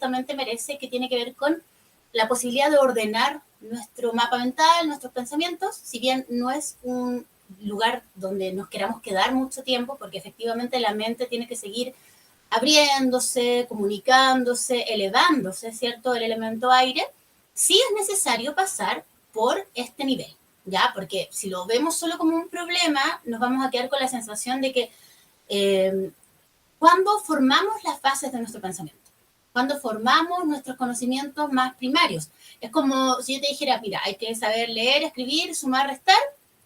justamente merece, que tiene que ver con la posibilidad de ordenar nuestro mapa mental, nuestros pensamientos, si bien no es un lugar donde nos queramos quedar mucho tiempo, porque efectivamente la mente tiene que seguir abriéndose, comunicándose, elevándose, ¿cierto? El elemento aire, sí es necesario pasar por este nivel, ¿ya? Porque si lo vemos solo como un problema, nos vamos a quedar con la sensación de que cuando formamos las bases de nuestro pensamiento, cuando formamos nuestros conocimientos más primarios, es como si yo te dijera, mira, hay que saber leer, escribir, sumar, restar,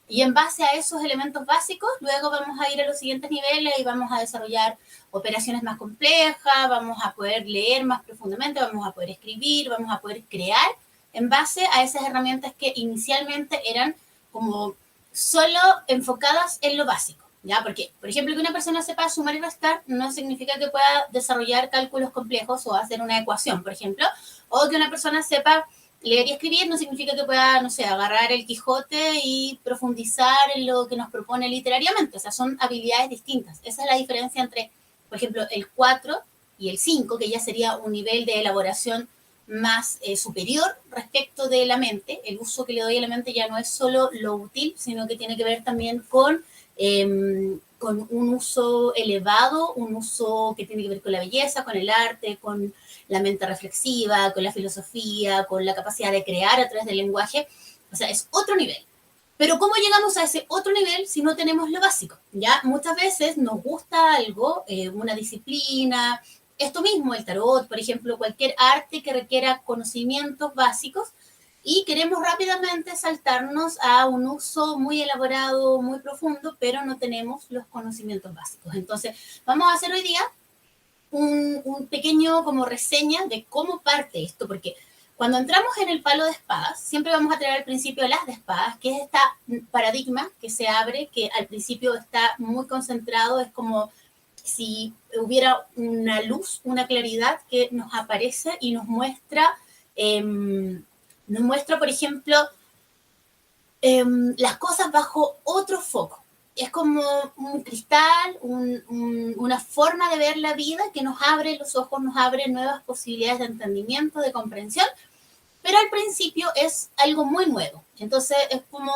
y en base a esos elementos básicos, luego vamos a ir a los siguientes niveles y vamos a desarrollar operaciones más complejas, vamos a poder leer más profundamente, vamos a poder escribir, vamos a poder crear en base a esas herramientas que inicialmente eran como solo enfocadas en lo básico, ¿ya? Porque, por ejemplo, que una persona sepa sumar y restar no significa que pueda desarrollar cálculos complejos o hacer una ecuación, por ejemplo, o que una persona sepa leer y escribir no significa que pueda, no sé, agarrar el Quijote y profundizar en lo que nos propone literariamente. O sea, son habilidades distintas. Esa es la diferencia entre, por ejemplo, el 4 y el 5, que ya sería un nivel de elaboración más superior respecto de la mente. El uso que le doy a la mente ya no es solo lo útil, sino que tiene que ver también con un uso elevado, un uso que tiene que ver con la belleza, con el arte, con la mente reflexiva, con la filosofía, con la capacidad de crear a través del lenguaje. O sea, es otro nivel. Pero ¿cómo llegamos a ese otro nivel si no tenemos lo básico? Ya muchas veces nos gusta algo, una disciplina, esto mismo, el tarot, por ejemplo, cualquier arte que requiera conocimientos básicos, y queremos rápidamente saltarnos a un uso muy elaborado, muy profundo, pero no tenemos los conocimientos básicos. Entonces, vamos a hacer hoy día un pequeño como reseña de cómo parte esto, porque cuando entramos en el palo de espadas, siempre vamos a traer al principio las de espadas, que es este paradigma que se abre, que al principio está muy concentrado, es como si hubiera una luz, una claridad que nos aparece y nos muestra, por ejemplo, las cosas bajo otro foco. Es como un cristal, una forma de ver la vida que nos abre los ojos, nos abre nuevas posibilidades de entendimiento, de comprensión, pero al principio es algo muy nuevo. Entonces es como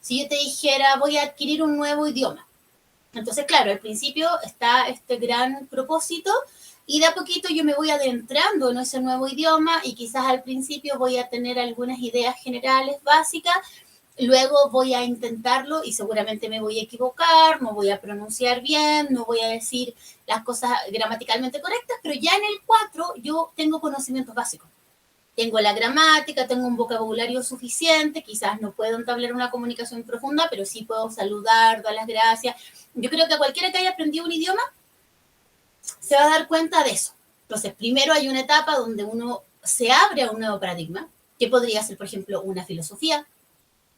si yo te dijera, voy a adquirir un nuevo idioma. Entonces, claro, al principio está este gran propósito y de a poquito yo me voy adentrando en ese nuevo idioma y quizás al principio voy a tener algunas ideas generales básicas. Luego voy a intentarlo y seguramente me voy a equivocar, no voy a pronunciar bien, no voy a decir las cosas gramaticalmente correctas, pero ya en el 4 yo tengo conocimientos básicos. Tengo la gramática, tengo un vocabulario suficiente, quizás no puedo entablar una comunicación profunda, pero sí puedo saludar, dar las gracias. Yo creo que cualquiera que haya aprendido un idioma se va a dar cuenta de eso. Entonces, primero hay una etapa donde uno se abre a un nuevo paradigma, que podría ser, por ejemplo, una filosofía,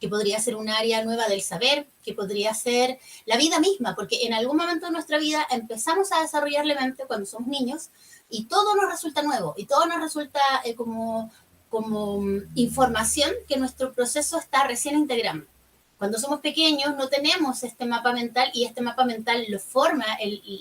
que podría ser un área nueva del saber, que podría ser la vida misma, porque en algún momento de nuestra vida empezamos a desarrollar la mente cuando somos niños y todo nos resulta nuevo y todo nos resulta como información que nuestro proceso está recién integrando. Cuando somos pequeños no tenemos este mapa mental y este mapa mental lo forma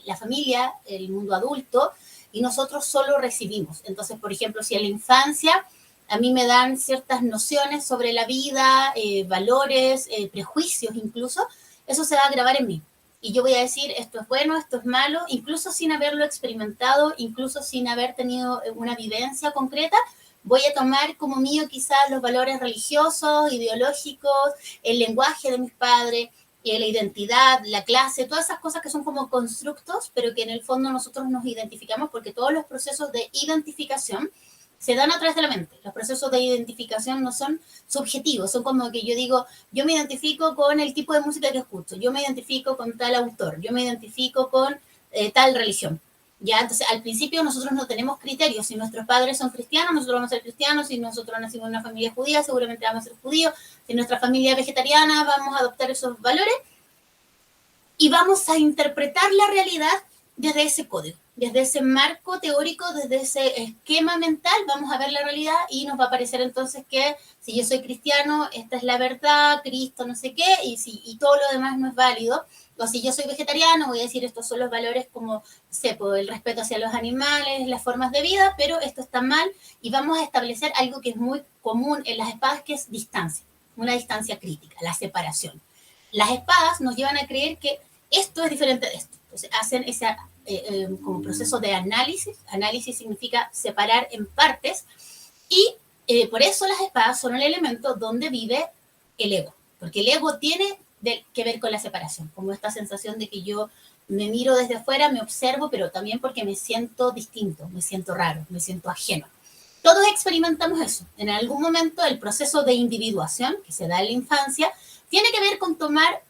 la familia, el mundo adulto, y nosotros solo recibimos. Entonces, por ejemplo, si en la infancia a mí me dan ciertas nociones sobre la vida, valores, prejuicios incluso, eso se va a grabar en mí. Y yo voy a decir, esto es bueno, esto es malo, incluso sin haberlo experimentado, incluso sin haber tenido una vivencia concreta, voy a tomar como mío quizás los valores religiosos, ideológicos, el lenguaje de mis padres, la identidad, la clase, todas esas cosas que son como constructos, pero que en el fondo nosotros nos identificamos porque todos los procesos de identificación se dan a través de la mente. Los procesos de identificación no son subjetivos, son como que yo digo, yo me identifico con el tipo de música que escucho, yo me identifico con tal autor, yo me identifico con tal religión. Ya, entonces al principio nosotros no tenemos criterios. Si nuestros padres son cristianos, nosotros vamos a ser cristianos. Si nosotros nacimos en una familia judía, seguramente vamos a ser judíos. Si nuestra familia es vegetariana, vamos a adoptar esos valores y vamos a interpretar la realidad desde ese código, desde ese marco teórico, desde ese esquema mental, vamos a ver la realidad y nos va a parecer entonces que si yo soy cristiano, esta es la verdad, Cristo no sé qué, y todo lo demás no es válido. O si yo soy vegetariano, voy a decir estos son los valores como, sepo, el respeto hacia los animales, las formas de vida, pero esto está mal y vamos a establecer algo que es muy común en las espadas, que es distancia, una distancia crítica, la separación. Las espadas nos llevan a creer que esto es diferente de esto. Entonces hacen ese como proceso de análisis. Análisis significa separar en partes y por eso las espadas son el elemento donde vive el ego, porque el ego tiene que ver con la separación, como esta sensación de que yo me miro desde afuera, me observo, pero también porque me siento distinto, me siento raro, me siento ajeno. Todos experimentamos eso. En algún momento el proceso de individuación que se da en la infancia tiene que ver con tomar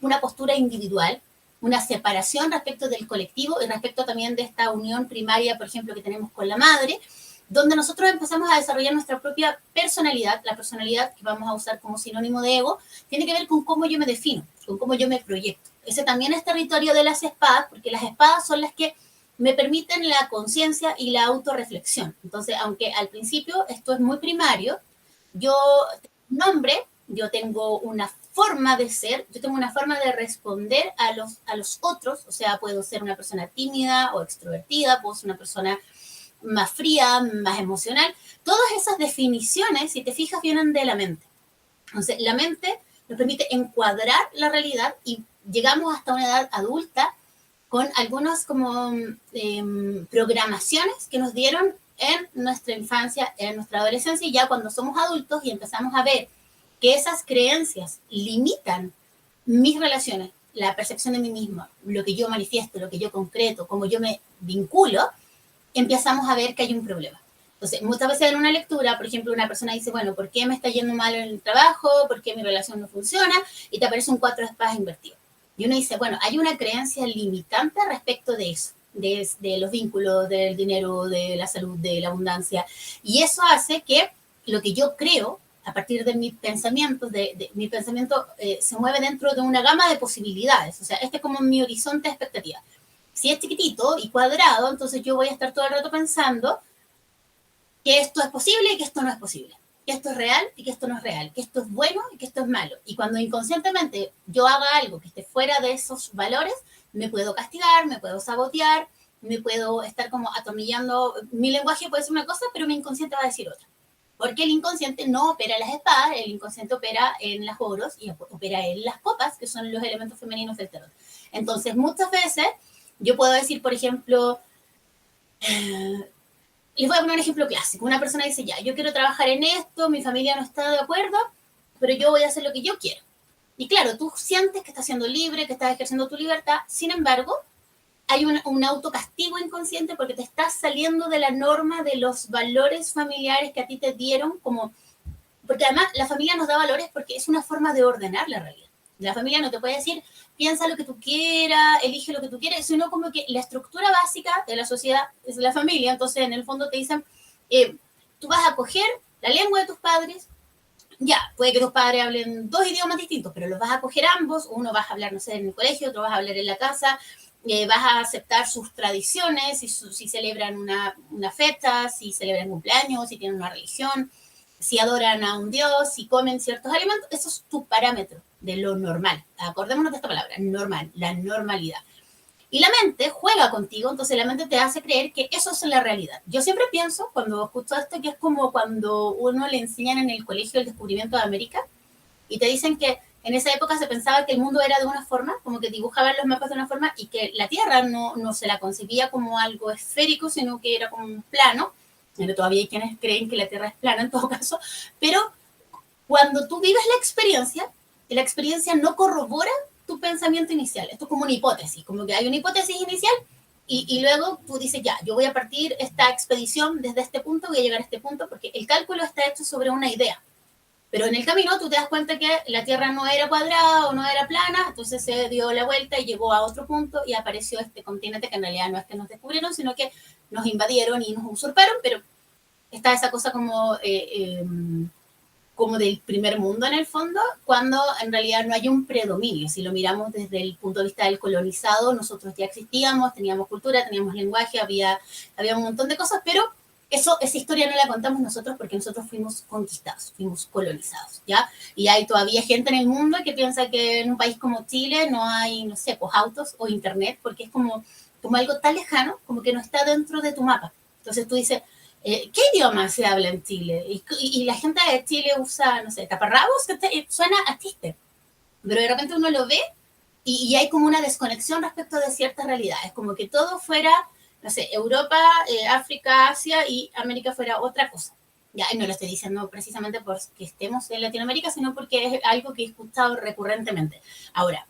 una postura individual, una separación respecto del colectivo y respecto también de esta unión primaria, por ejemplo, que tenemos con la madre, donde nosotros empezamos a desarrollar nuestra propia personalidad. La personalidad que vamos a usar como sinónimo de ego tiene que ver con cómo yo me defino, con cómo yo me proyecto. Ese también es territorio de las espadas, porque las espadas son las que me permiten la conciencia y la autorreflexión. Entonces, aunque al principio esto es muy primario, yo tengo un nombre, yo tengo una forma de ser, yo tengo una forma de responder a los otros, o sea, puedo ser una persona tímida o extrovertida, puedo ser una persona más fría, más emocional. Todas esas definiciones, si te fijas, vienen de la mente. Entonces, la mente nos permite encuadrar la realidad y llegamos hasta una edad adulta con algunas como programaciones que nos dieron en nuestra infancia, en nuestra adolescencia, y ya cuando somos adultos y empezamos a ver que esas creencias limitan mis relaciones, la percepción de mí misma, lo que yo manifiesto, lo que yo concreto, cómo yo me vinculo, empezamos a ver que hay un problema. Entonces, muchas veces en una lectura, por ejemplo, una persona dice, bueno, ¿por qué me está yendo mal en el trabajo? ¿Por qué mi relación no funciona? Y te aparece un 4 de espadas invertido. Y uno dice, bueno, hay una creencia limitante respecto de eso, de los vínculos, del dinero, de la salud, de la abundancia. Y eso hace que lo que yo creo, a partir de mis pensamientos, mi pensamiento se mueve dentro de una gama de posibilidades. O sea, este es como mi horizonte de expectativa. Si es chiquitito y cuadrado, entonces yo voy a estar todo el rato pensando que esto es posible y que esto no es posible, que esto es real y que esto no es real, que esto es bueno y que esto es malo. Y cuando inconscientemente yo haga algo que esté fuera de esos valores, me puedo castigar, me puedo sabotear, me puedo estar como atornillando. Mi lenguaje puede ser una cosa, pero mi inconsciente va a decir otra. Porque el inconsciente no opera en las espadas, el inconsciente opera en las oros y opera en las copas, que son los elementos femeninos del tarot. Entonces, muchas veces yo puedo decir, por ejemplo, les voy a poner un ejemplo clásico. Una persona dice, ya, yo quiero trabajar en esto, mi familia no está de acuerdo, pero yo voy a hacer lo que yo quiero. Y claro, tú sientes que estás siendo libre, que estás ejerciendo tu libertad, sin embargo, hay un autocastigo inconsciente porque te estás saliendo de la norma de los valores familiares que a ti te dieron, como, porque además la familia nos da valores porque es una forma de ordenar la realidad. La familia no te puede decir, piensa lo que tú quieras, elige lo que tú quieras, sino como que la estructura básica de la sociedad es la familia. Entonces, en el fondo te dicen, tú vas a coger la lengua de tus padres, ya, puede que tus padres hablen 2 idiomas distintos, pero los vas a coger ambos, uno vas a hablar, no sé, en el colegio, otro vas a hablar en la casa, vas a aceptar sus tradiciones, si celebran una fecha, si celebran cumpleaños, si tienen una religión, si adoran a un dios, si comen ciertos alimentos, eso es tu parámetro de lo normal. Acordémonos de esta palabra, normal, la normalidad. Y la mente juega contigo, entonces la mente te hace creer que eso es la realidad. Yo siempre pienso, cuando escucho esto, que es como cuando uno le enseñan en el colegio el descubrimiento de América y te dicen que en esa época se pensaba que el mundo era de una forma, como que dibujaban los mapas de una forma y que la Tierra no se la concebía como algo esférico, sino que era como un plano. Pero todavía hay quienes creen que la Tierra es plana en todo caso, pero cuando tú vives la experiencia no corrobora tu pensamiento inicial. Esto es como una hipótesis, como que hay una hipótesis inicial y luego tú dices, ya, yo voy a partir esta expedición desde este punto, voy a llegar a este punto, porque el cálculo está hecho sobre una idea. Pero en el camino tú te das cuenta que la Tierra no era cuadrada o no era plana, entonces se dio la vuelta y llegó a otro punto y apareció este continente que en realidad no es que nos descubrieron, sino que nos invadieron y nos usurparon, pero está esa cosa como del primer mundo en el fondo, cuando en realidad no hay un predominio. Si lo miramos desde el punto de vista del colonizado, nosotros ya existíamos, teníamos cultura, teníamos lenguaje, había un montón de cosas, pero es esa historia no la contamos nosotros porque nosotros fuimos conquistados, fuimos colonizados, ¿ya? Y hay todavía gente en el mundo que piensa que en un país como Chile no hay, no sé, pues autos o internet, porque es como algo tan lejano, como que no está dentro de tu mapa. Entonces tú dices, ¿qué idioma se habla en Chile? Y la gente de Chile usa, no sé, taparrabos, que suena a chiste, pero de repente uno lo ve y hay como una desconexión respecto de ciertas realidades, como que todo fuera, no sé, Europa, África, Asia y América fuera otra cosa. Ya, y no lo estoy diciendo precisamente porque estemos en Latinoamérica, sino porque es algo que he escuchado recurrentemente. Ahora,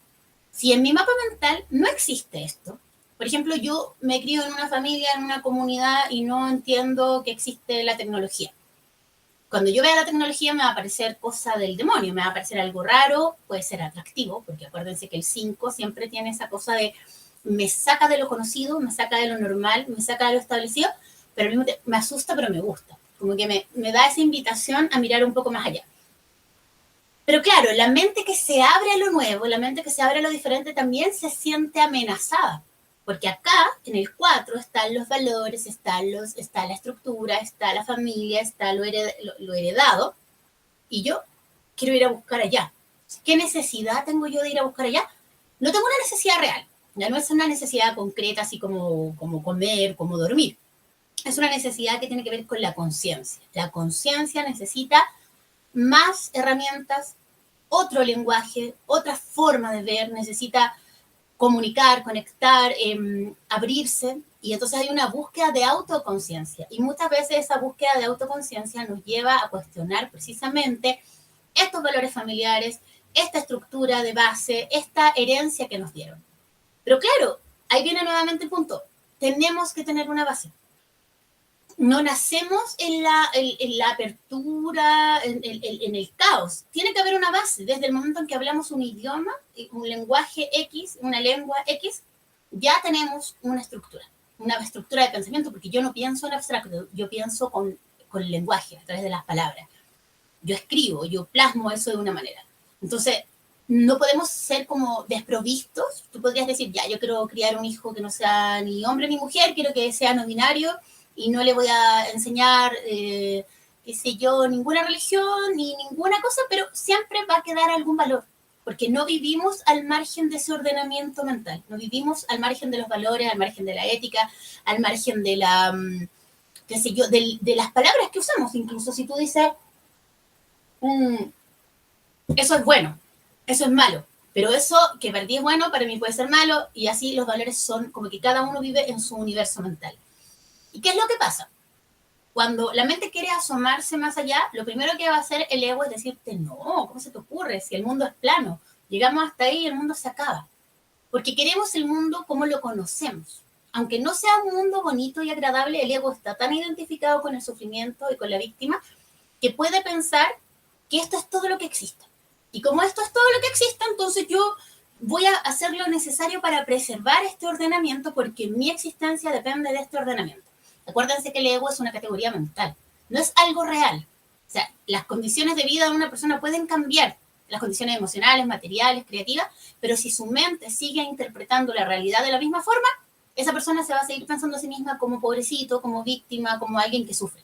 si en mi mapa mental no existe esto, por ejemplo, yo me crío en una familia, en una comunidad y no entiendo que existe la tecnología. Cuando yo vea la tecnología me va a parecer cosa del demonio, me va a parecer algo raro, puede ser atractivo, porque acuérdense que el 5 siempre tiene esa cosa de me saca de lo conocido, me saca de lo normal, me saca de lo establecido, pero al mismo tiempo me asusta, pero me gusta. Como que me da esa invitación a mirar un poco más allá. Pero claro, la mente que se abre a lo nuevo, la mente que se abre a lo diferente también se siente amenazada. Porque acá, en el 4, están los valores, está la estructura, está la familia, está lo heredado. Y yo quiero ir a buscar allá. ¿Qué necesidad tengo yo de ir a buscar allá? No tengo una necesidad real. Ya no es una necesidad concreta, así como comer, como dormir. Es una necesidad que tiene que ver con la conciencia. La conciencia necesita más herramientas, otro lenguaje, otra forma de ver, necesita comunicar, conectar, abrirse, y entonces hay una búsqueda de autoconciencia. Y muchas veces esa búsqueda de autoconciencia nos lleva a cuestionar precisamente estos valores familiares, esta estructura de base, esta herencia que nos dieron. Pero claro, ahí viene nuevamente el punto. Tenemos que tener una base. No nacemos en la apertura, en el caos. Tiene que haber una base. Desde el momento en que hablamos un idioma, un lenguaje X, una lengua X, ya tenemos una estructura de pensamiento, porque yo no pienso en abstracto, yo pienso con el lenguaje, a través de las palabras. Yo escribo, yo plasmo eso de una manera. Entonces, no podemos ser como desprovistos. Tú podrías decir, ya, yo quiero criar un hijo que no sea ni hombre ni mujer, quiero que sea no binario, y no le voy a enseñar, qué sé yo, ninguna religión ni ninguna cosa, pero siempre va a quedar algún valor, porque no vivimos al margen de ese ordenamiento mental, no vivimos al margen de los valores, al margen de la ética, al margen de la, qué sé yo, de las palabras que usamos. Incluso si tú dices, eso es bueno, eso es malo, pero eso que para ti es bueno, para mí puede ser malo, y así los valores son como que cada uno vive en su universo mental. ¿Y qué es lo que pasa? Cuando la mente quiere asomarse más allá, lo primero que va a hacer el ego es decirte, no, ¿cómo se te ocurre? Si el mundo es plano, llegamos hasta ahí y el mundo se acaba. Porque queremos el mundo como lo conocemos. Aunque no sea un mundo bonito y agradable, el ego está tan identificado con el sufrimiento y con la víctima que puede pensar que esto es todo lo que existe. Y como esto es todo lo que existe, entonces yo voy a hacer lo necesario para preservar este ordenamiento porque mi existencia depende de este ordenamiento. Acuérdense que el ego es una categoría mental, no es algo real. O sea, las condiciones de vida de una persona pueden cambiar, las condiciones emocionales, materiales, creativas, pero si su mente sigue interpretando la realidad de la misma forma, esa persona se va a seguir pensando a sí misma como pobrecito, como víctima, como alguien que sufre.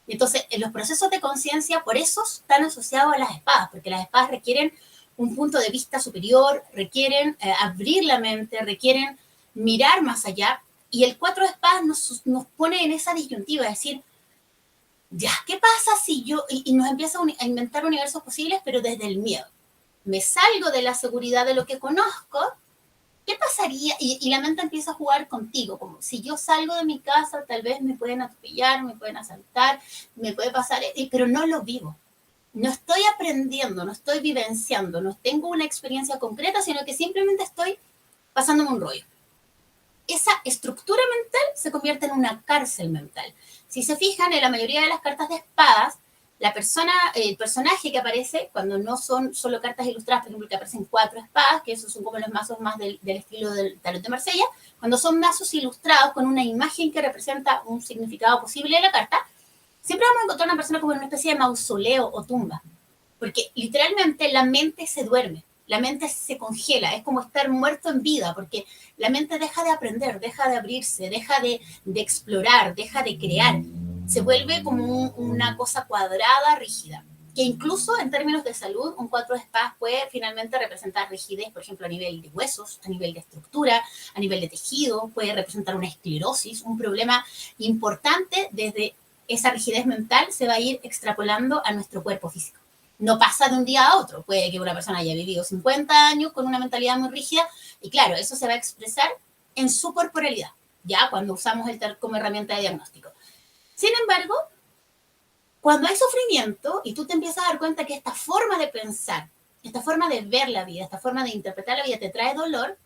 Entonces, en los procesos de conciencia, por eso están asociados a las espadas, porque las espadas requieren un punto de vista superior, requieren abrir la mente, requieren mirar más allá. Y el 4 de espadas nos pone en esa disyuntiva, es decir, ya, ¿qué pasa si yo, y nos empieza a inventar universos posibles, pero desde el miedo? Me salgo de la seguridad de lo que conozco, ¿qué pasaría? Y la mente empieza a jugar contigo, como si yo salgo de mi casa, tal vez me pueden atropellar, me pueden asaltar, me puede pasar, pero no lo vivo. No estoy aprendiendo, no estoy vivenciando, no tengo una experiencia concreta, sino que simplemente estoy pasándome un rollo. Esa estructura mental se convierte en una cárcel mental. Si se fijan, en la mayoría de las cartas de espadas, el personaje que aparece, cuando no son solo cartas ilustradas, por ejemplo, que aparecen 4 espadas, que esos son como los mazos más del estilo del tarot de Marsella, cuando son mazos ilustrados con una imagen que representa un significado posible de la carta, siempre vamos a encontrar una persona como en una especie de mausoleo o tumba, porque literalmente la mente se duerme, la mente se congela, es como estar muerto en vida, porque la mente deja de aprender, deja de abrirse, deja de explorar, deja de crear. se vuelve como una cosa cuadrada, rígida, que incluso en términos de salud, un 4 de espadas puede finalmente representar rigidez, por ejemplo, a nivel de huesos, a nivel de estructura, a nivel de tejido, puede representar una esclerosis, un problema importante. Desde esa rigidez mental se va a ir extrapolando a nuestro cuerpo físico. No pasa de un día a otro, puede que una persona haya vivido 50 años con una mentalidad muy rígida, y claro, eso se va a expresar en su corporalidad, ya cuando usamos el TERT como herramienta de diagnóstico. Sin embargo, cuando hay sufrimiento y tú te empiezas a dar cuenta que esta forma de pensar, esta forma de ver la vida, esta forma de interpretar la vida te trae dolor,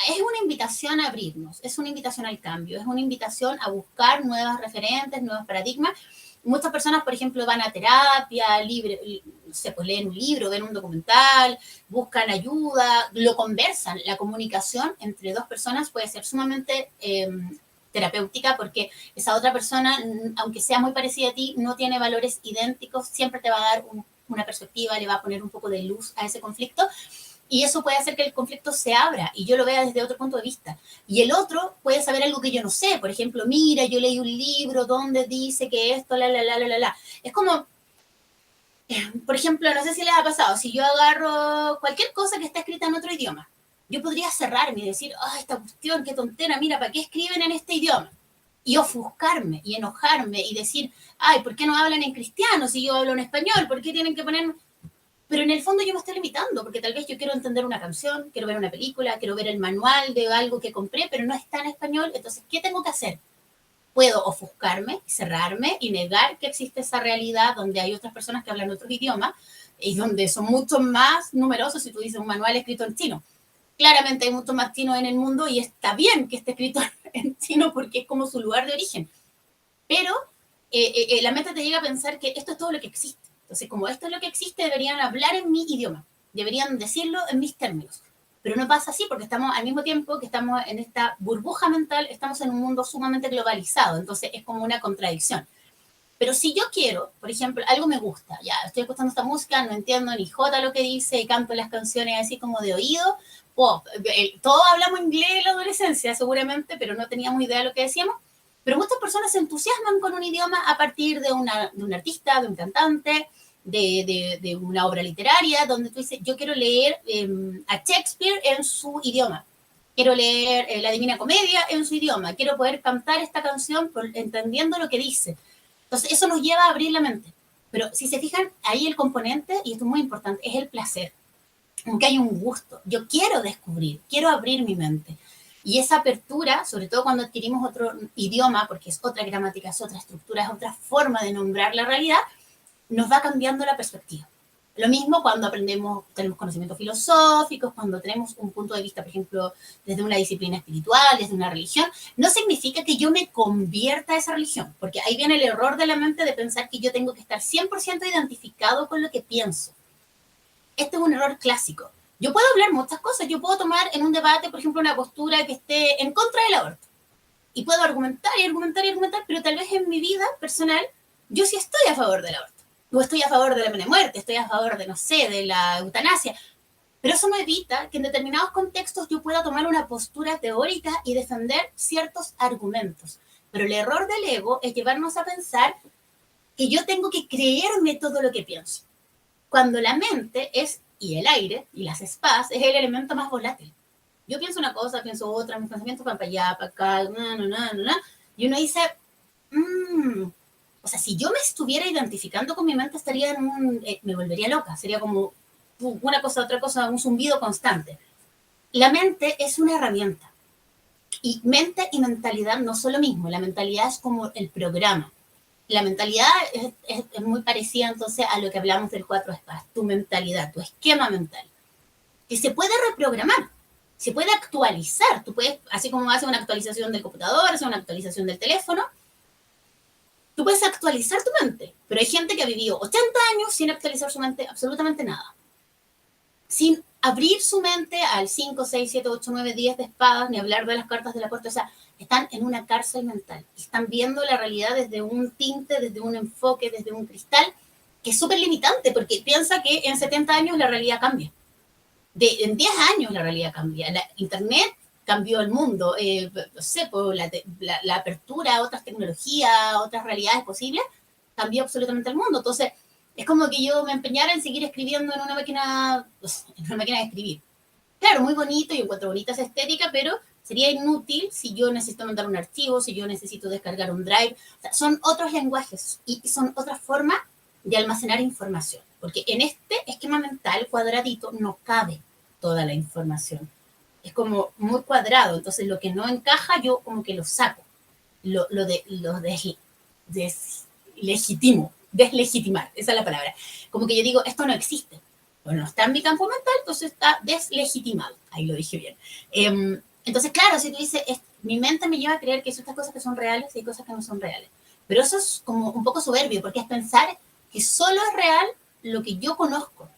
es una invitación a abrirnos, es una invitación al cambio, es una invitación a buscar nuevos referentes, nuevos paradigmas. Muchas personas, por ejemplo, van a terapia, pues leen un libro, ven un documental, buscan ayuda, lo conversan. La comunicación entre dos personas puede ser sumamente terapéutica, porque esa otra persona, aunque sea muy parecida a ti, no tiene valores idénticos, siempre te va a dar una perspectiva, le va a poner un poco de luz a ese conflicto, y eso puede hacer que el conflicto se abra y yo lo vea desde otro punto de vista. Y el otro puede saber algo que yo no sé. Por ejemplo, mira, yo leí un libro donde dice que esto, la. Es como, por ejemplo, no sé si les ha pasado, si yo agarro cualquier cosa que está escrita en otro idioma, yo podría cerrarme y decir, esta cuestión, qué tontera, mira, ¿para qué escriben en este idioma? Y ofuscarme y enojarme y decir, ay, ¿por qué no hablan en cristiano si yo hablo en español? ¿Por qué tienen que poner...? Pero en el fondo yo me estoy limitando, porque tal vez yo quiero entender una canción, quiero ver una película, quiero ver el manual de algo que compré, pero no está en español. Entonces, ¿qué tengo que hacer? Puedo ofuscarme, cerrarme y negar que existe esa realidad donde hay otras personas que hablan otros idiomas y donde son mucho más numerosos. Si tú dices un manual escrito en chino, claramente hay mucho más chino en el mundo y está bien que esté escrito en chino porque es como su lugar de origen. Pero la mente te llega a pensar que esto es todo lo que existe. Entonces, como esto es lo que existe, deberían hablar en mi idioma, deberían decirlo en mis términos. Pero no pasa así, porque estamos al mismo tiempo que estamos en esta burbuja mental, estamos en un mundo sumamente globalizado, entonces es como una contradicción. Pero si yo quiero, por ejemplo, algo me gusta, ya estoy escuchando esta música, no entiendo ni jota lo que dice, y canto las canciones así como de oído, pop, todos hablamos inglés en la adolescencia seguramente, pero no teníamos idea de lo que decíamos. Pero muchas personas se entusiasman con un idioma a partir de un artista, de un cantante, de una obra literaria, donde tú dices, yo quiero leer a Shakespeare en su idioma, quiero leer la Divina Comedia en su idioma, quiero poder cantar esta canción entendiendo lo que dice. Entonces, eso nos lleva a abrir la mente. Pero si se fijan, ahí el componente, y esto es muy importante, es el placer. Aunque hay un gusto. Yo quiero descubrir, quiero abrir mi mente. Y esa apertura, sobre todo cuando adquirimos otro idioma, porque es otra gramática, es otra estructura, es otra forma de nombrar la realidad, nos va cambiando la perspectiva. Lo mismo cuando aprendemos, tenemos conocimientos filosóficos, cuando tenemos un punto de vista, por ejemplo, desde una disciplina espiritual, desde una religión, no significa que yo me convierta a esa religión, porque ahí viene el error de la mente de pensar que yo tengo que estar 100% identificado con lo que pienso. Este es un error clásico. Yo puedo hablar muchas cosas, yo puedo tomar en un debate, por ejemplo, una postura que esté en contra del aborto, y puedo argumentar y argumentar y argumentar, pero tal vez en mi vida personal yo sí estoy a favor del aborto. O estoy a favor de la pena de muerte, estoy a favor de, no sé, de la eutanasia. Pero eso no evita que en determinados contextos yo pueda tomar una postura teórica y defender ciertos argumentos. Pero el error del ego es llevarnos a pensar que yo tengo que creerme todo lo que pienso. Cuando la mente es, y el aire, y las espadas, es el elemento más volátil. Yo pienso una cosa, pienso otra, mis pensamientos van para allá, para acá, y uno dice, o sea, si yo me estuviera identificando con mi mente, estaría en me volvería loca, sería como una cosa, otra cosa, un zumbido constante. La mente es una herramienta, y mente y mentalidad no son lo mismo. La mentalidad es como el programa. La mentalidad es muy parecida entonces a lo que hablamos del 4 espadas, tu mentalidad, tu esquema mental, que se puede reprogramar, se puede actualizar. Tú puedes, así como haces una actualización del computador, haces una actualización del teléfono, tú puedes actualizar tu mente, pero hay gente que ha vivido 80 años sin actualizar su mente, absolutamente nada. Sin abrir su mente al 5, 6, 7, 8, 9, 10 de espadas, ni hablar de las cartas de la corte. O sea, están en una cárcel mental. Están viendo la realidad desde un tinte, desde un enfoque, desde un cristal, que es súper limitante, porque piensa que en 70 años la realidad cambia. En 10 años la realidad cambia. Internet cambió el mundo, no sé, por la apertura a otras tecnologías, a otras realidades posibles, cambió absolutamente el mundo. Entonces, es como que yo me empeñara en seguir escribiendo en una máquina de escribir. Claro, muy bonito, yo encuentro bonita esa estética, pero sería inútil si yo necesito mandar un archivo, si yo necesito descargar un drive. O sea, son otros lenguajes y son otras formas de almacenar información. Porque en este esquema mental cuadradito no cabe toda la información. Es como muy cuadrado, entonces lo que no encaja yo como que lo saco, lo deslegitimo, deslegitimar, esa es la palabra. Como que yo digo, esto no existe. Bueno, no está en mi campo mental, entonces está deslegitimado. Ahí lo dije bien. Entonces, claro, si tú dices, mi mente me lleva a creer que hay ciertas cosas que son reales y hay cosas que no son reales. Pero eso es como un poco soberbio, porque es pensar que solo es real lo que yo conozco.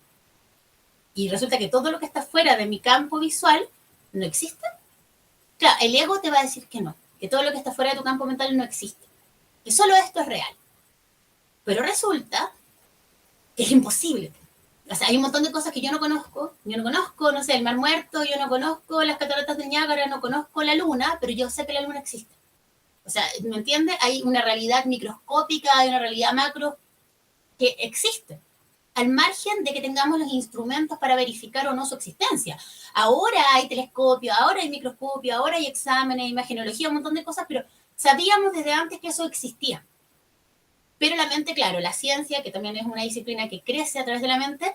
Y resulta que todo lo que está fuera de mi campo visual no existe. Claro, el ego te va a decir que no, que todo lo que está fuera de tu campo mental no existe, que solo esto es real. Pero resulta que es imposible. O sea, hay un montón de cosas que yo no conozco, no sé, el Mar Muerto, yo no conozco las cataratas del Niágara, no conozco la Luna, pero yo sé que la Luna existe. O sea, ¿me entiendes? Hay una realidad microscópica, hay una realidad macro que existe, al margen de que tengamos los instrumentos para verificar o no su existencia. Ahora hay telescopio, ahora hay microscopio, ahora hay exámenes, imagenología, un montón de cosas, pero sabíamos desde antes que eso existía. Pero la mente, claro, la ciencia, que también es una disciplina que crece a través de la mente,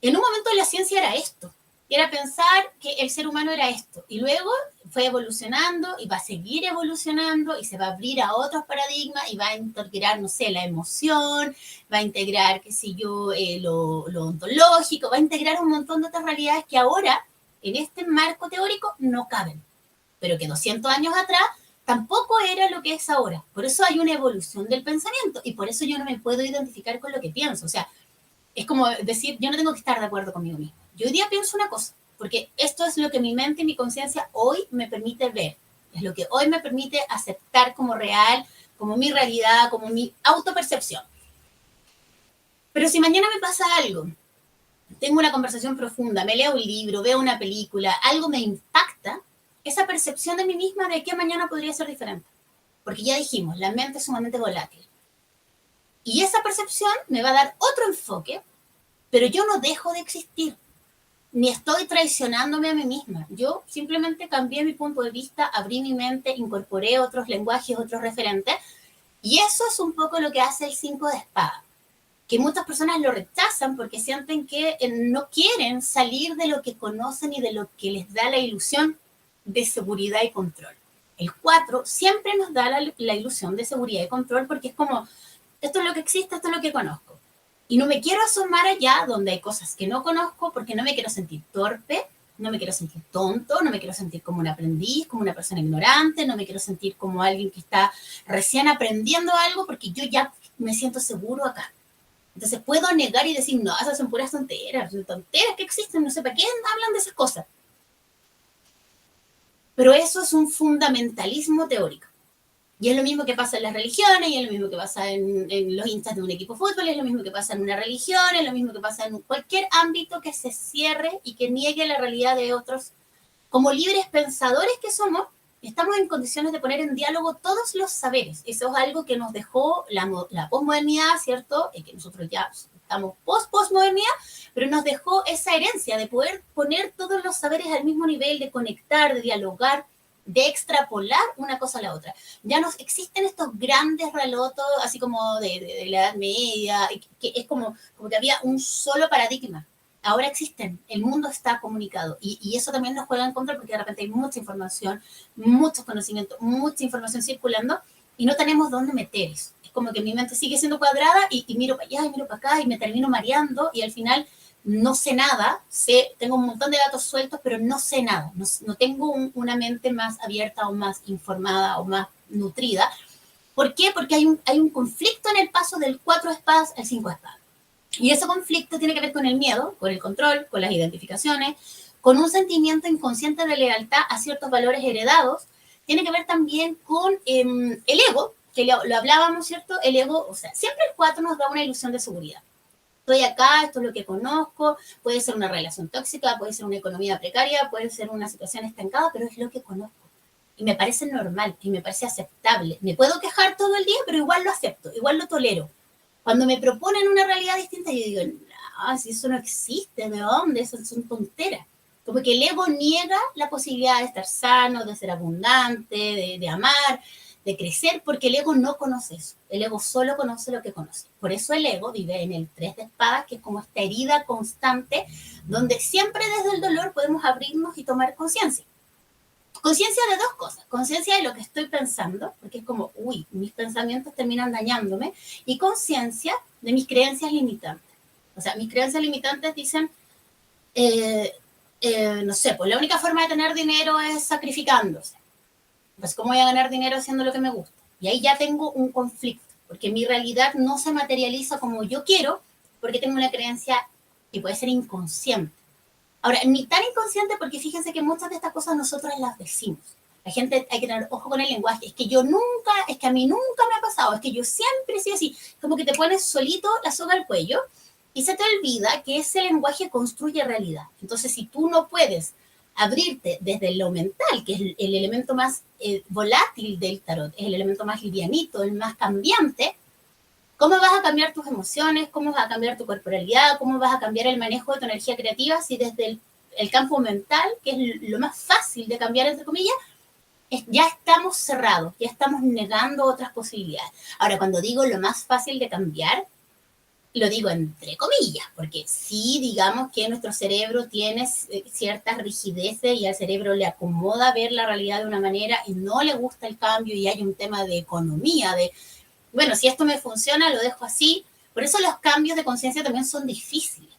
en un momento la ciencia era esto, era pensar que el ser humano era esto, y luego fue evolucionando y va a seguir evolucionando y se va a abrir a otros paradigmas y va a integrar, no sé, la emoción, va a integrar, qué sé yo, lo ontológico, va a integrar un montón de otras realidades que ahora, en este marco teórico, no caben, pero que 200 años atrás tampoco era lo que es ahora. Por eso hay una evolución del pensamiento y por eso yo no me puedo identificar con lo que pienso. O sea, es como decir, yo no tengo que estar de acuerdo conmigo mismo. Yo hoy día pienso una cosa, porque esto es lo que mi mente y mi conciencia hoy me permite ver. Es lo que hoy me permite aceptar como real, como mi realidad, como mi autopercepción. Pero si mañana me pasa algo, tengo una conversación profunda, me leo un libro, veo una película, algo me impacta, esa percepción de mí misma de que mañana podría ser diferente. Porque ya dijimos, la mente es sumamente volátil. Y esa percepción me va a dar otro enfoque, pero yo no dejo de existir, ni estoy traicionándome a mí misma. Yo simplemente cambié mi punto de vista, abrí mi mente, incorporé otros lenguajes, otros referentes, y eso es un poco lo que hace el 5 de espada, que muchas personas lo rechazan porque sienten que no quieren salir de lo que conocen y de lo que les da la ilusión de seguridad y control. El 4 siempre nos da la ilusión de seguridad y control porque es como, esto es lo que existe, esto es lo que conozco. Y no me quiero asomar allá donde hay cosas que no conozco porque no me quiero sentir torpe, no me quiero sentir tonto, no me quiero sentir como un aprendiz, como una persona ignorante, no me quiero sentir como alguien que está recién aprendiendo algo porque yo ya me siento seguro acá. Entonces puedo negar y decir, no, esas son puras tonteras que existen, no sé para qué hablan de esas cosas. Pero eso es un fundamentalismo teórico. Y es lo mismo que pasa en las religiones, y es lo mismo que pasa en los hinchas de un equipo de fútbol, es lo mismo que pasa en una religión, es lo mismo que pasa en cualquier ámbito que se cierre y que niegue la realidad de otros. Como libres pensadores que somos, estamos en condiciones de poner en diálogo todos los saberes. Eso es algo que nos dejó la posmodernidad, ¿cierto? Que nosotros ya estamos post-posmodernidad, pero nos dejó esa herencia de poder poner todos los saberes al mismo nivel, de conectar, de dialogar, de extrapolar una cosa a la otra. Ya no existen estos grandes relotos, así como de la Edad Media, que es como que había un solo paradigma. Ahora existen, el mundo está comunicado y eso también nos juega en contra porque de repente hay mucha información, muchos conocimientos, mucha información circulando y no tenemos dónde meter eso. Es como que mi mente sigue siendo cuadrada y miro para allá y miro para acá y me termino mareando y al final no sé nada, tengo un montón de datos sueltos, pero no sé nada, no tengo una mente más abierta o más informada o más nutrida. ¿Por qué? Porque hay un conflicto en el paso del 4 espadas al 5 espadas. Y ese conflicto tiene que ver con el miedo, con el control, con las identificaciones, con un sentimiento inconsciente de lealtad a ciertos valores heredados. Tiene que ver también con el ego, que lo hablábamos, ¿cierto? El ego, o sea, siempre el 4 nos da una ilusión de seguridad. Estoy acá, esto es lo que conozco, puede ser una relación tóxica, puede ser una economía precaria, puede ser una situación estancada, pero es lo que conozco. Y me parece normal, y me parece aceptable. Me puedo quejar todo el día, pero igual lo acepto, igual lo tolero. Cuando me proponen una realidad distinta, yo digo, no, si eso no existe, ¿de dónde? Eso son tonteras. Como que el ego niega la posibilidad de estar sano, de ser abundante, de amar, de crecer, porque el ego no conoce eso. El ego solo conoce lo que conoce. Por eso el ego vive en el 3 de espadas, que es como esta herida constante, donde siempre desde el dolor podemos abrirnos y tomar conciencia. Conciencia de dos cosas, conciencia de lo que estoy pensando, porque es como, uy, mis pensamientos terminan dañándome, y conciencia de mis creencias limitantes. O sea, mis creencias limitantes dicen, no sé, pues la única forma de tener dinero es sacrificándose. Pues, ¿cómo voy a ganar dinero haciendo lo que me gusta? Y ahí ya tengo un conflicto, porque mi realidad no se materializa como yo quiero, porque tengo una creencia que puede ser inconsciente. Ahora, ni tan inconsciente, porque fíjense que muchas de estas cosas nosotros las decimos. La gente, hay que tener ojo con el lenguaje. Es que yo nunca, es que a mí nunca me ha pasado, es que yo siempre soy así. Como que te pones solito la soga al cuello y se te olvida que ese lenguaje construye realidad. Entonces, si tú no puedes abrirte desde lo mental, que es el elemento más volátil del tarot, es el elemento más livianito, el más cambiante, ¿cómo vas a cambiar tus emociones? ¿Cómo vas a cambiar tu corporalidad? ¿Cómo vas a cambiar el manejo de tu energía creativa si desde el campo mental, que es lo más fácil de cambiar, entre comillas, ya estamos cerrados, ya estamos negando otras posibilidades? Ahora, cuando digo lo más fácil de cambiar, lo digo entre comillas, porque sí, digamos que nuestro cerebro tiene ciertas rigideces y al cerebro le acomoda ver la realidad de una manera y no le gusta el cambio, y hay un tema de economía, de bueno, si esto me funciona, lo dejo así. Por eso los cambios de conciencia también son difíciles.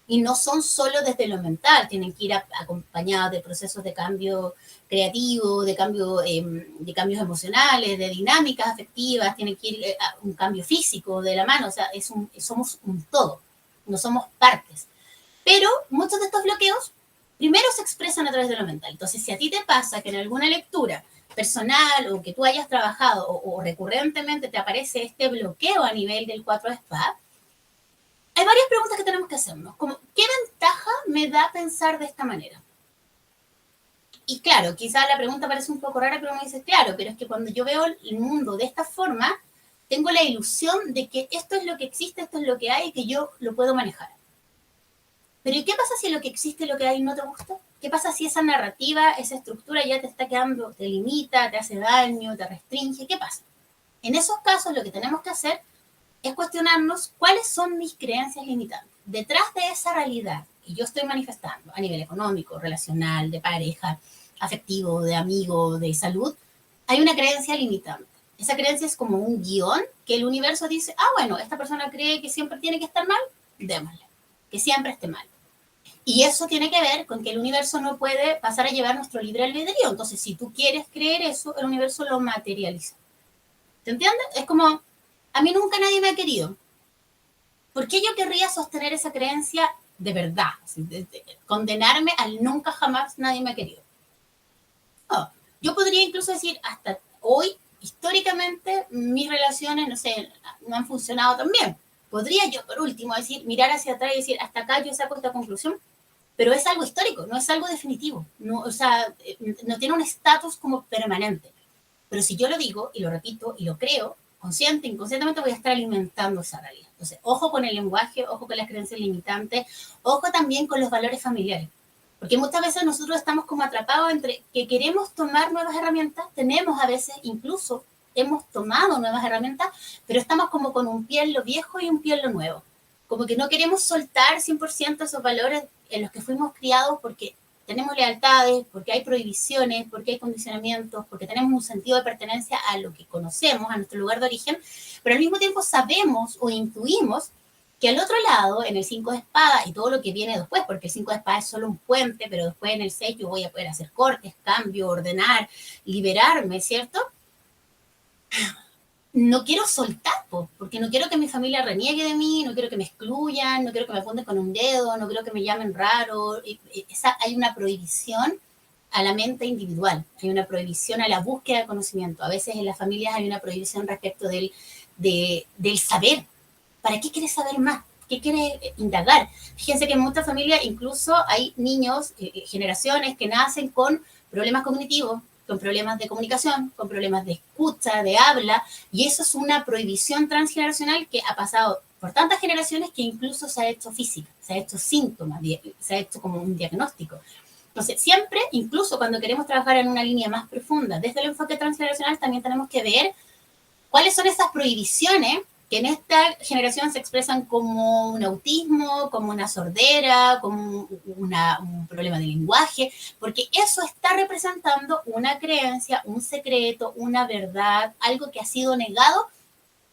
Y no son solo desde lo mental, tienen que ir acompañados de procesos de cambio creativo, de cambios emocionales, de dinámicas afectivas, tienen que ir a un cambio físico de la mano. O sea, somos un todo, no somos partes. Pero muchos de estos bloqueos primero se expresan a través de lo mental. Entonces, si a ti te pasa que en alguna lectura personal o que tú hayas trabajado o recurrentemente te aparece este bloqueo a nivel del 4 de espadas, hay varias preguntas que tenemos que hacernos, como ¿qué ventaja me da pensar de esta manera? Y claro, quizás la pregunta parece un poco rara, pero me dices, claro, pero es que cuando yo veo el mundo de esta forma, tengo la ilusión de que esto es lo que existe, esto es lo que hay y que yo lo puedo manejar. Pero ¿y qué pasa si lo que existe, lo que hay, no te gusta? ¿Qué pasa si esa narrativa, esa estructura ya te está quedando, te limita, te hace daño, te restringe? ¿Qué pasa? En esos casos lo que tenemos que hacer es cuestionarnos cuáles son mis creencias limitantes. Detrás de esa realidad que yo estoy manifestando a nivel económico, relacional, de pareja, afectivo, de amigo, de salud, hay una creencia limitante. Esa creencia es como un guión que el universo dice, ah, bueno, esta persona cree que siempre tiene que estar mal, démosle, que siempre esté mal. Y eso tiene que ver con que el universo no puede pasar a llevar nuestro libre albedrío. Entonces, si tú quieres creer eso, el universo lo materializa. ¿Te entiendes? Es como, a mí nunca nadie me ha querido. ¿Por qué yo querría sostener esa creencia de verdad? Condenarme al nunca jamás nadie me ha querido. No, yo podría incluso decir, hasta hoy, históricamente, mis relaciones, no sé, no han funcionado tan bien. Podría yo, por último, decir, mirar hacia atrás y decir, hasta acá yo saco esta conclusión, pero es algo histórico, no es algo definitivo. No, o sea, no tiene un estatus como permanente. Pero si yo lo digo y lo repito y lo creo, consciente, inconscientemente voy a estar alimentando esa realidad. Entonces, ojo con el lenguaje, ojo con las creencias limitantes, ojo también con los valores familiares. Porque muchas veces nosotros estamos como atrapados entre que queremos tomar nuevas herramientas, tenemos a veces incluso, hemos tomado nuevas herramientas, pero estamos como con un pie en lo viejo y un pie en lo nuevo. Como que no queremos soltar 100% esos valores en los que fuimos criados porque tenemos lealtades, porque hay prohibiciones, porque hay condicionamientos, porque tenemos un sentido de pertenencia a lo que conocemos, a nuestro lugar de origen, pero al mismo tiempo sabemos o intuimos que al otro lado, en el 5 de espadas y todo lo que viene después, porque el 5 de espadas es solo un puente, pero después en el 6 yo voy a poder hacer cortes, cambio, ordenar, liberarme, ¿cierto? No quiero soltar, porque no quiero que mi familia reniegue de mí, no quiero que me excluyan, no quiero que me apunten con un dedo, no quiero que me llamen raro. Hay una prohibición a la mente individual, hay una prohibición a la búsqueda de conocimiento. A veces en las familias hay una prohibición respecto del saber. ¿Para qué quieres saber más? qué quiere indagar. Fíjense que en muchas familias incluso hay niños, generaciones que nacen con problemas cognitivos, con problemas de comunicación, con problemas de escucha, de habla, y eso es una prohibición transgeneracional que ha pasado por tantas generaciones que incluso se ha hecho física, se ha hecho síntomas, se ha hecho como un diagnóstico. Entonces, siempre, incluso cuando queremos trabajar en una línea más profunda, desde el enfoque transgeneracional, también tenemos que ver cuáles son esas prohibiciones que en esta generación se expresan como un autismo, como una sordera, como un problema de lenguaje, porque eso está representando una creencia, un secreto, una verdad, algo que ha sido negado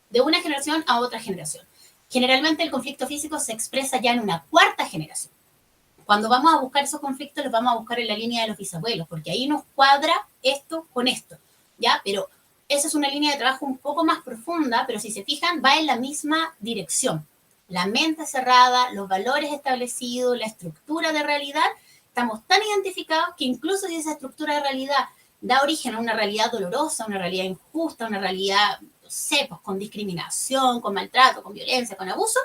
de una generación a otra generación. Generalmente el conflicto físico se expresa ya en una cuarta generación. Cuando vamos a buscar esos conflictos, los vamos a buscar en la línea de los bisabuelos, porque ahí nos cuadra esto con esto, ¿ya? Pero esa es una línea de trabajo un poco más profunda, pero si se fijan, va en la misma dirección. La mente cerrada, los valores establecidos, la estructura de realidad, estamos tan identificados que incluso si esa estructura de realidad da origen a una realidad dolorosa, una realidad injusta, una realidad, no sé, pues con discriminación, con maltrato, con violencia, con abuso,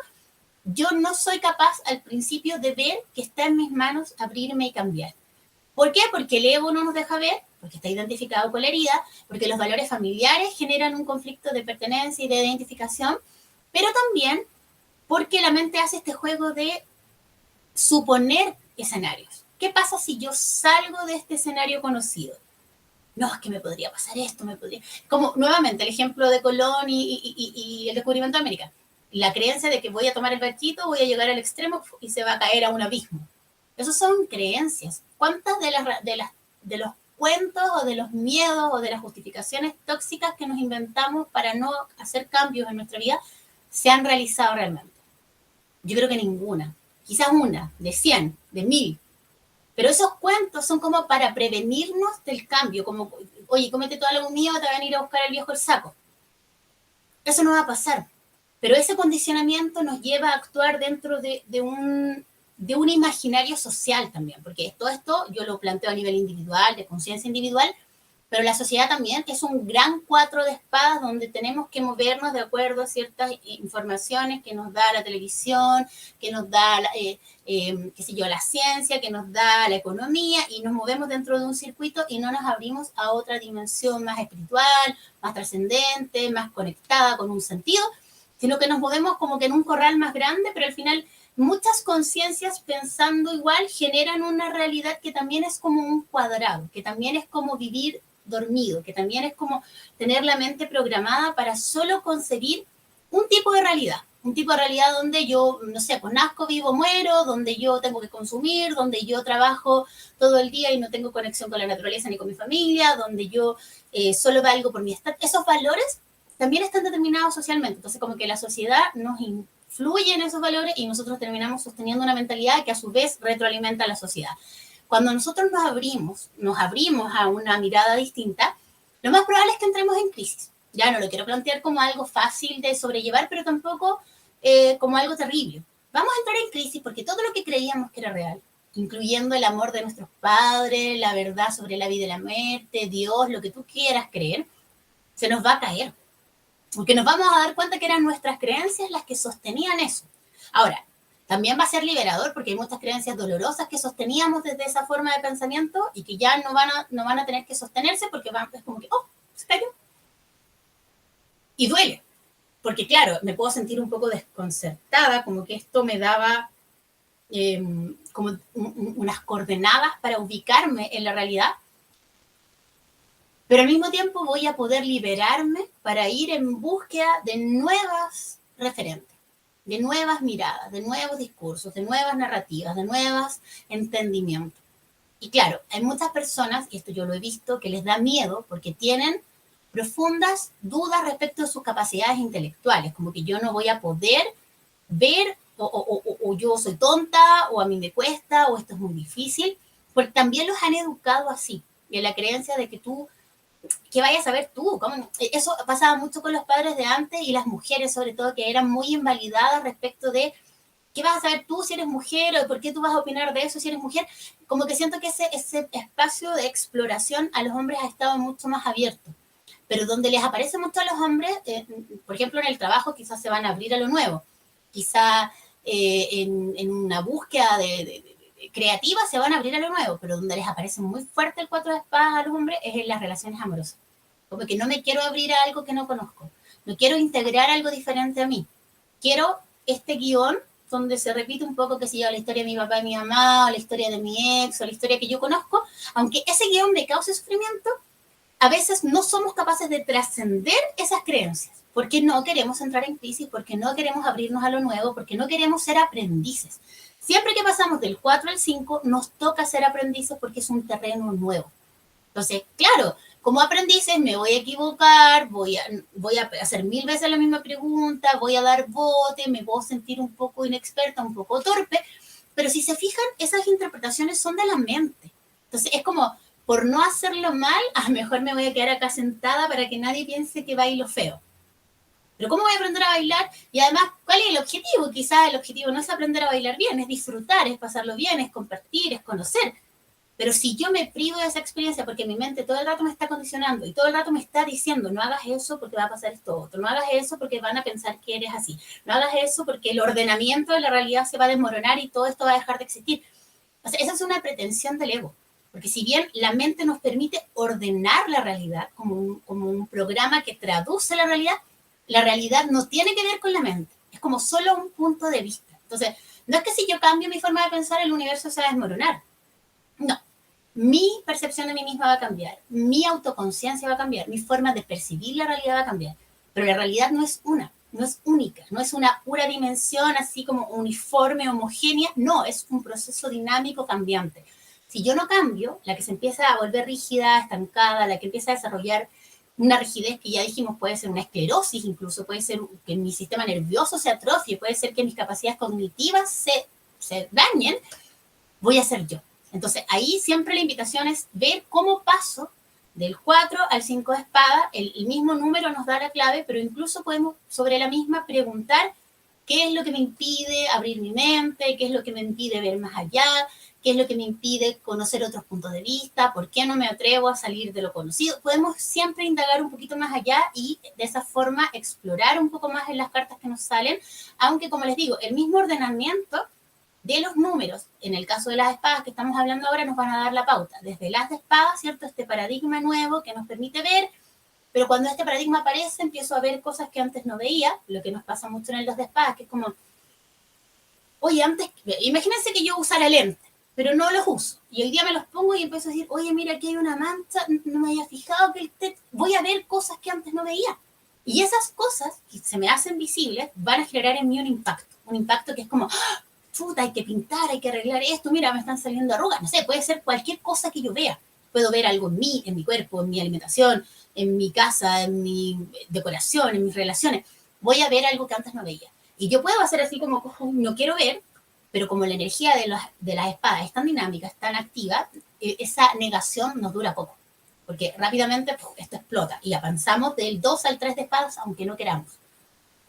yo no soy capaz al principio de ver que está en mis manos abrirme y cambiar. ¿Por qué? Porque el ego no nos deja ver, porque está identificado con la herida, porque los valores familiares generan un conflicto de pertenencia y de identificación, pero también porque la mente hace este juego de suponer escenarios. ¿Qué pasa si yo salgo de este escenario conocido? No, es que me podría pasar esto, me podría... Como nuevamente el ejemplo de Colón y el descubrimiento de América. La creencia de que voy a tomar el barquito, voy a llegar al extremo y se va a caer a un abismo. Esas son creencias. ¿Cuántas de los cuentos o de los miedos o de las justificaciones tóxicas que nos inventamos para no hacer cambios en nuestra vida se han realizado realmente? Yo creo que ninguna. Quizás una, de 100, de 1000. Pero esos cuentos son como para prevenirnos del cambio, como, oye, cómete todo algo mío, te van a ir a buscar el viejo el saco. Eso no va a pasar. Pero ese condicionamiento nos lleva a actuar dentro de un imaginario social también, porque todo esto yo lo planteo a nivel individual, de conciencia individual, pero la sociedad también es un gran 4 de espadas donde tenemos que movernos de acuerdo a ciertas informaciones que nos da la televisión, que nos da, qué sé yo, la ciencia, que nos da la economía, y nos movemos dentro de un circuito y no nos abrimos a otra dimensión más espiritual, más trascendente, más conectada con un sentido, sino que nos movemos como que en un corral más grande, pero al final muchas conciencias pensando igual generan una realidad que también es como un cuadrado, que también es como vivir dormido, que también es como tener la mente programada para solo concebir un tipo de realidad donde yo, no sé, pues nazco, vivo, muero, donde yo tengo que consumir, donde yo trabajo todo el día y no tengo conexión con la naturaleza ni con mi familia, donde yo solo valgo por mi estado. Esos valores también están determinados socialmente, entonces como que la sociedad nos influye en esos valores y nosotros terminamos sosteniendo una mentalidad que a su vez retroalimenta a la sociedad. Cuando nosotros nos abrimos a una mirada distinta, lo más probable es que entremos en crisis. Ya no lo quiero plantear como algo fácil de sobrellevar, pero tampoco como algo terrible. Vamos a entrar en crisis porque todo lo que creíamos que era real, incluyendo el amor de nuestros padres, la verdad sobre la vida y la muerte, Dios, lo que tú quieras creer, se nos va a caer. Porque nos vamos a dar cuenta que eran nuestras creencias las que sostenían eso. Ahora, también va a ser liberador porque hay muchas creencias dolorosas que sosteníamos desde esa forma de pensamiento y que ya no van a tener que sostenerse porque es como que, oh, se cayó. Y duele, porque claro, me puedo sentir un poco desconcertada, como que esto me daba como unas coordenadas para ubicarme en la realidad, pero al mismo tiempo voy a poder liberarme para ir en búsqueda de nuevas referentes, de nuevas miradas, de nuevos discursos, de nuevas narrativas, de nuevos entendimientos. Y claro, hay muchas personas, y esto yo lo he visto, que les da miedo porque tienen profundas dudas respecto a sus capacidades intelectuales, como que yo no voy a poder ver, o yo soy tonta, o a mí me cuesta, o esto es muy difícil, porque también los han educado así, en la creencia de que tú, ¿qué vayas a ver tú? ¿Cómo? Eso pasaba mucho con los padres de antes y las mujeres sobre todo, que eran muy invalidadas respecto de ¿qué vas a saber tú si eres mujer? ¿O por qué tú vas a opinar de eso si eres mujer? Como que siento que ese espacio de exploración a los hombres ha estado mucho más abierto. Pero donde les aparece mucho a los hombres, por ejemplo, en el trabajo, quizás se van a abrir a lo nuevo. Quizás en una búsqueda creativa se van a abrir a lo nuevo, pero donde les aparece muy fuerte el 4 de espadas a los hombres es en las relaciones amorosas. Como que no me quiero abrir a algo que no conozco, no quiero integrar algo diferente a mí. Quiero este guión donde se repite un poco, que si yo, la historia de mi papá y mi mamá, o la historia de mi ex, o la historia que yo conozco, aunque ese guión me cause sufrimiento, a veces no somos capaces de trascender esas creencias, porque no queremos entrar en crisis, porque no queremos abrirnos a lo nuevo, porque no queremos ser aprendices. Siempre que pasamos del 4 al 5, nos toca ser aprendices porque es un terreno nuevo. Entonces, claro, como aprendices me voy a equivocar, voy a hacer 1000 veces la misma pregunta, voy a dar bote, me puedo sentir un poco inexperta, un poco torpe, pero si se fijan, esas interpretaciones son de la mente. Entonces, es como, por no hacerlo mal, a lo mejor me voy a quedar acá sentada para que nadie piense que bailo feo. Pero ¿cómo voy a aprender a bailar? Y además, ¿cuál es el objetivo? Quizás el objetivo no es aprender a bailar bien, es disfrutar, es pasarlo bien, es compartir, es conocer. Pero si yo me privo de esa experiencia porque mi mente todo el rato me está condicionando y todo el rato me está diciendo, no hagas eso porque va a pasar esto otro, no hagas eso porque van a pensar que eres así, no hagas eso porque el ordenamiento de la realidad se va a desmoronar y todo esto va a dejar de existir. O sea, esa es una pretensión del ego. Porque si bien la mente nos permite ordenar la realidad como un programa que traduce la realidad no tiene que ver con la mente. Es como solo un punto de vista. Entonces, no es que si yo cambio mi forma de pensar, el universo se va a desmoronar. No. Mi percepción de mí misma va a cambiar. Mi autoconciencia va a cambiar. Mi forma de percibir la realidad va a cambiar. Pero la realidad no es una, no es única, no es una pura dimensión así como uniforme, homogénea. No, es un proceso dinámico cambiante. Si yo no cambio, la que se empieza a volver rígida, estancada, la que empieza a desarrollar una rigidez que ya dijimos puede ser una esclerosis, incluso puede ser que mi sistema nervioso se atrofie, puede ser que mis capacidades cognitivas se dañen, voy a ser yo. Entonces ahí siempre la invitación es ver cómo paso del 4 al 5 de espada. El mismo número nos da la clave, pero incluso podemos sobre la misma preguntar qué es lo que me impide abrir mi mente, qué es lo que me impide ver más allá, qué es lo que me impide conocer otros puntos de vista, por qué no me atrevo a salir de lo conocido. Podemos siempre indagar un poquito más allá y de esa forma explorar un poco más en las cartas que nos salen, aunque como les digo, el mismo ordenamiento de los números, en el caso de las espadas que estamos hablando ahora, nos van a dar la pauta. Desde las de espadas, ¿cierto? Este paradigma nuevo que nos permite ver, pero cuando este paradigma aparece, empiezo a ver cosas que antes no veía, lo que nos pasa mucho en el 2 de espadas, que es como, oye, antes, imagínense que yo usara lentes, pero no los uso. Y hoy día me los pongo y empiezo a decir, oye, mira, aquí hay una mancha, no me había fijado que voy a ver cosas que antes no veía. Y esas cosas que se me hacen visibles van a generar en mí un impacto que es como, ¡ah! Puta, hay que pintar, hay que arreglar esto, mira, me están saliendo arrugas, no sé, puede ser cualquier cosa que yo vea. Puedo ver algo en mí, en mi cuerpo, en mi alimentación, en mi casa, en mi decoración, en mis relaciones. Voy a ver algo que antes no veía. Y yo puedo hacer así como, no quiero ver, pero como la energía de las espadas es tan dinámica, es tan activa, esa negación nos dura poco. Porque rápidamente esto explota y avanzamos del 2 al 3 de espadas, aunque no queramos.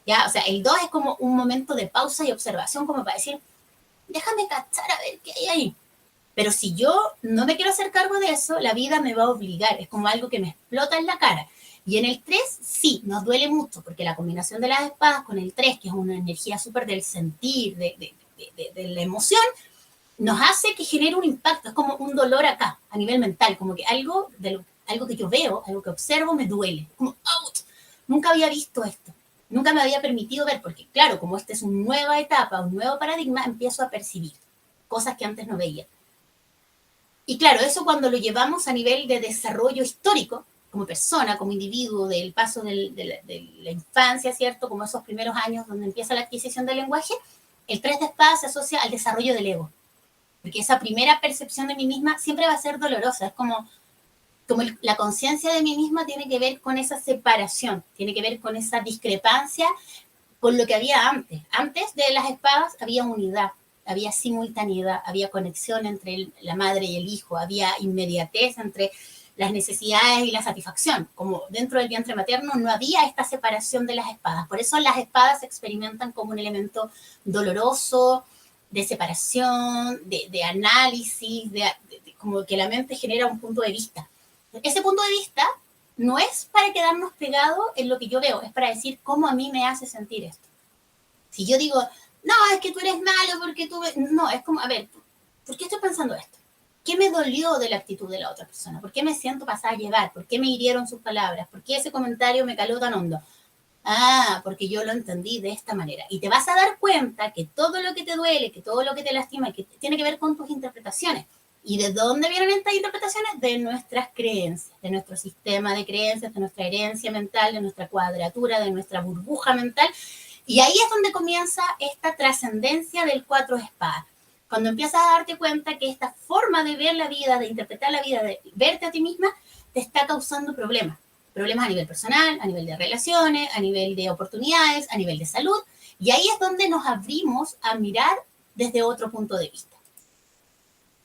¿Ya? O sea, el 2 es como un momento de pausa y observación, como para decir, déjame cachar a ver qué hay ahí. Pero si yo no me quiero hacer cargo de eso, la vida me va a obligar. Es como algo que me explota en la cara. Y en el 3, sí, nos duele mucho, porque la combinación de las espadas con el 3, que es una energía súper del sentir, de la emoción, nos hace que genere un impacto. Es como un dolor acá, a nivel mental, como que algo que yo veo, algo que observo, me duele. Como, ¡ouch! Nunca había visto esto. Nunca me había permitido ver, porque claro, como esta es una nueva etapa, un nuevo paradigma, empiezo a percibir cosas que antes no veía. Y claro, eso cuando lo llevamos a nivel de desarrollo histórico, como persona, como individuo, del paso de la infancia, ¿cierto? Como esos primeros años donde empieza la adquisición del lenguaje, el 3 de espadas se asocia al desarrollo del ego. Porque esa primera percepción de mí misma siempre va a ser dolorosa. Es como la conciencia de mí misma tiene que ver con esa separación, tiene que ver con esa discrepancia con lo que había antes. Antes de las espadas había unidad, había simultaneidad, había conexión entre la madre y el hijo, había inmediatez entre las necesidades y la satisfacción. Como dentro del vientre materno no había esta separación de las espadas. Por eso las espadas se experimentan como un elemento doloroso, de separación, de análisis, como que la mente genera un punto de vista. Ese punto de vista no es para quedarnos pegados en lo que yo veo, es para decir cómo a mí me hace sentir esto. Si yo digo, no, es que tú eres malo porque tú... No, es como, a ver, ¿por qué estoy pensando esto? ¿Qué me dolió de la actitud de la otra persona? ¿Por qué me siento pasada a llevar? ¿Por qué me hirieron sus palabras? ¿Por qué ese comentario me caló tan hondo? Ah, porque yo lo entendí de esta manera. Y te vas a dar cuenta que todo lo que te duele, que todo lo que te lastima, que tiene que ver con tus interpretaciones. ¿Y de dónde vienen estas interpretaciones? De nuestras creencias, de nuestro sistema de creencias, de nuestra herencia mental, de nuestra cuadratura, de nuestra burbuja mental. Y ahí es donde comienza esta trascendencia del cuatro de espadas. Cuando empiezas a darte cuenta que esta forma de ver la vida, de interpretar la vida, de verte a ti misma, te está causando problemas. Problemas a nivel personal, a nivel de relaciones, a nivel de oportunidades, a nivel de salud. Y ahí es donde nos abrimos a mirar desde otro punto de vista.